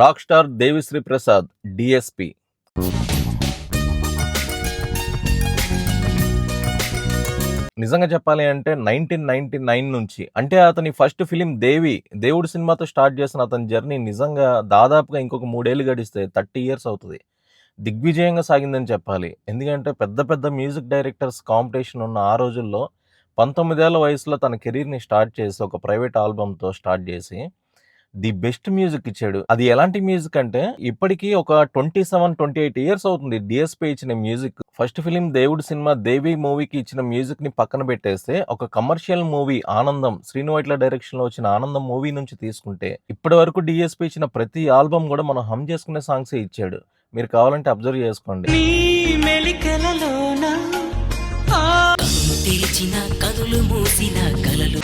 Rock star Devi Sri Prasad DSP. నిజంగా చెప్పాలి అంటే 1999 నుంచి, అంటే అతని ఫస్ట్ ఫిలిం దేవుడు సినిమాతో స్టార్ట్ చేసిన అతని జర్నీ నిజంగా దాదాపుగా ఇంకొక 3 ఏళ్ళు గడిస్తే 30 ఇయర్స్ అవుతుంది. దిగ్విజయంగా సాగిందని చెప్పాలి. ఎందుకంటే పెద్ద పెద్ద మ్యూజిక్ డైరెక్టర్స్ కాంపిటీషన్ ఉన్న ఆ రోజుల్లో 19 ఏళ్ల వయసులో తన కెరీర్‌ని స్టార్ట్ చేసి ఒక ప్రైవేట్ ఆల్బమ్‌తో స్టార్ట్ చేసి ది బెస్ట్ మ్యూజిక్ ఇచ్చాడు. అది ఎలాంటి మ్యూజిక్ అంటే ఇప్పటికి ఒక 27, 28 ఇయర్స్ అవుతుంది డిఎస్పీ ఇచ్చిన మ్యూజిక్. ఫస్ట్ ఫిలిం దేవుడు సినిమా 'దేవి' మూవీకి ఇచ్చిన మ్యూజిక్ ని పక్కన పెట్టేస్తే, ఒక కమర్షియల్ మూవీ 'ఆనందం' శ్రీను వైట్ల డైరెక్షన్ లో వచ్చిన 'ఆనందం' మూవీ నుంచి తీసుకుంటే ఇప్పటి వరకు డిఎస్పీ ఇచ్చిన ప్రతి ఆల్బమ్ కూడా మనం హమ్ చేసుకునే సాంగ్సే ఇచ్చాడు. మీరు కావాలంటే అబ్జర్వ్ చేసుకోండి. తెరిచిన కదులు మూసిన కలలు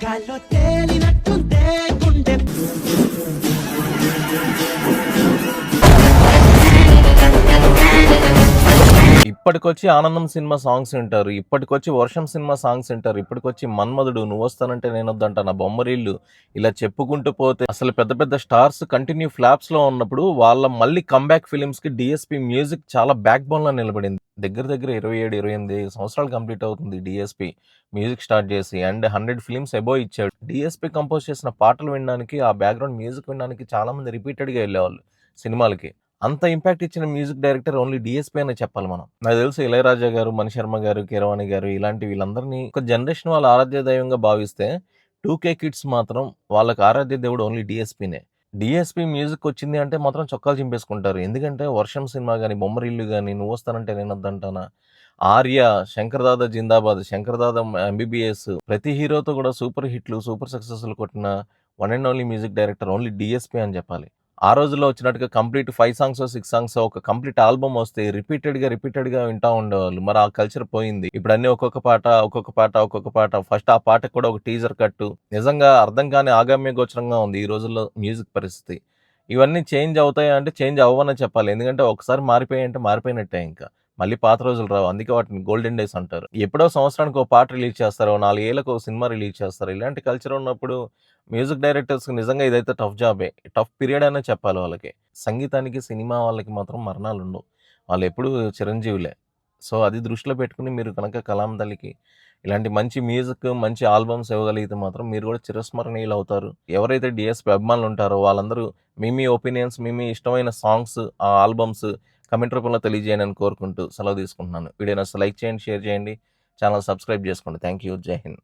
గాల్లో తేలినట్టుందే గుండె. ఇప్పటికొచ్చి 'ఆనందం' సినిమా సాంగ్స్ వింటారు, ఇప్పటికొచ్చి 'వర్షం' సినిమా సాంగ్స్ వింటారు, ఇప్పటికొచ్చి 'మన్మధుడు', 'నువ్వొస్తానంటే నేనొద్దంటానా', 'బొమ్మరిల్లు' ఇలా చెప్పుకుంటూ పోతే అసలు పెద్ద పెద్ద స్టార్స్ కంటిన్యూ ఫ్లాప్స్ లో ఉన్నప్పుడు వాళ్ళ మళ్ళీ కంబ్యాక్ ఫిలిమ్స్ కి డిఎస్పి మ్యూజిక్ చాలా బ్యాక్ బోన్ లో నిలబడింది. దగ్గర దగ్గర 27, 28 సంవత్సరాలు కంప్లీట్ అవుతుంది డిఎస్పి మ్యూజిక్ స్టార్ట్ చేసి, అండ్ 100 ఫిలిమ్స్ అబోవ్ ఇచ్చాడు. డిఎస్పి కంపోజ్ చేసిన పాటలు వినడానికి, ఆ బ్యాక్గ్రౌండ్ మ్యూజిక్ వినడానికి చాలా మంది రిపీటెడ్ గా వెళ్ళేవాళ్ళు సినిమాలకి. అంత ఇంపాక్ట్ ఇచ్చిన మ్యూజిక్ డైరెక్టర్ ఓన్లీ డిఎస్పీ అనే చెప్పాలి మనం. నాకు తెలుసు ఇళయరాజా గారు, మణిశర్మ గారు, కీరవాణి గారు ఇలాంటి వీళ్ళందరినీ ఒక జనరేషన్ వాళ్ళ ఆరాధ్య దైవంగా భావిస్తే, 2K కిడ్స్ మాత్రం వాళ్ళకి ఆరాధ్య దేవుడు ఓన్లీ డిఎస్పీనే. డిఎస్పీ మ్యూజిక్ వచ్చింది అంటే మాత్రం చొక్కాలు చింపేసుకుంటారు. ఎందుకంటే 'వర్షం' సినిమా కానీ, 'బొమ్మరిల్లు' కానీ, 'నువ్వొస్తానంటే నేనొద్దంటానా', 'ఆర్య', 'శంకర్ దాదా జిందాబాద్', 'శంకర్ దాదా ఎంబీబీఎస్' ప్రతి హీరోతో కూడా సూపర్ హిట్లు, సూపర్ సక్సెస్లు కొట్టిన one and only music director only DSP అని చెప్పాలి. ఆ రోజుల్లో వచ్చినట్టుగా కంప్లీట్ 5 సాంగ్స్ 6 సాంగ్స్ ఒక కంప్లీట్ ఆల్బమ్ వస్తే రిపీటెడ్ గా వింటా ఉండేవాళ్ళు. మరి ఆ కల్చర్ పోయింది. ఇప్పుడు అన్ని ఒక్కొక్క పాట ఫస్ట్ ఆ పాటకు కూడా ఒక టీజర్ కట్టు. నిజంగా అర్థం కాని ఆగామ్య గోచరంగా ఉంది ఈ రోజుల్లో మ్యూజిక్ పరిస్థితి. ఇవన్నీ చేంజ్ అవుతాయా అంటే చేంజ్ అవ్వవనే చెప్పాలి. ఎందుకంటే ఒకసారి మారిపోయాయంటే మారిపోయినట్టే ఇంకా. మళ్ళీ పాత రోజులు రావు. అందుకే వాటిని గోల్డెన్ డేస్ అంటారు. ఎప్పుడో సంవత్సరానికి ఒక పాట రిలీజ్ చేస్తారు, 4 ఏళ్లకు ఒక సినిమా రిలీజ్ చేస్తారు. ఇలాంటి కల్చర్ ఉన్నప్పుడు మ్యూజిక్ డైరెక్టర్స్ నిజంగా ఇదైతే టఫ్ జాబే, టఫ్ పీరియడ్ అనే చెప్పాలి వాళ్ళకి. సంగీతానికి, సినిమా వాళ్ళకి మాత్రం మరణాలు ఉండవు. వాళ్ళు ఎప్పుడు చిరంజీవులే. సో అది దృష్టిలో పెట్టుకుని మీరు కనుక కలాం తల్లికి ఇలాంటి మంచి మ్యూజిక్, మంచి ఆల్బమ్స్ ఇవ్వగలిగితే మాత్రం మీరు కూడా చిరస్మరణీయులు అవుతారు. ఎవరైతే డిఎస్పీ అభిమానులు ఉంటారో వాళ్ళందరూ మీ ఒపీనియన్స్, మీ ఇష్టమైన సాంగ్స్, ఆ ఆల్బమ్స్ కమెంట్ రూపంలో తెలియజేయండి అని కోరుకుంటూ సెలవు తీసుకుంటున్నాను. వీడియో నచ్చితే లైక్ చేయండి, షేర్ చేయండి, ఛానల్ సబ్స్క్రైబ్ చేసుకోండి. Thank you. జై హింద్.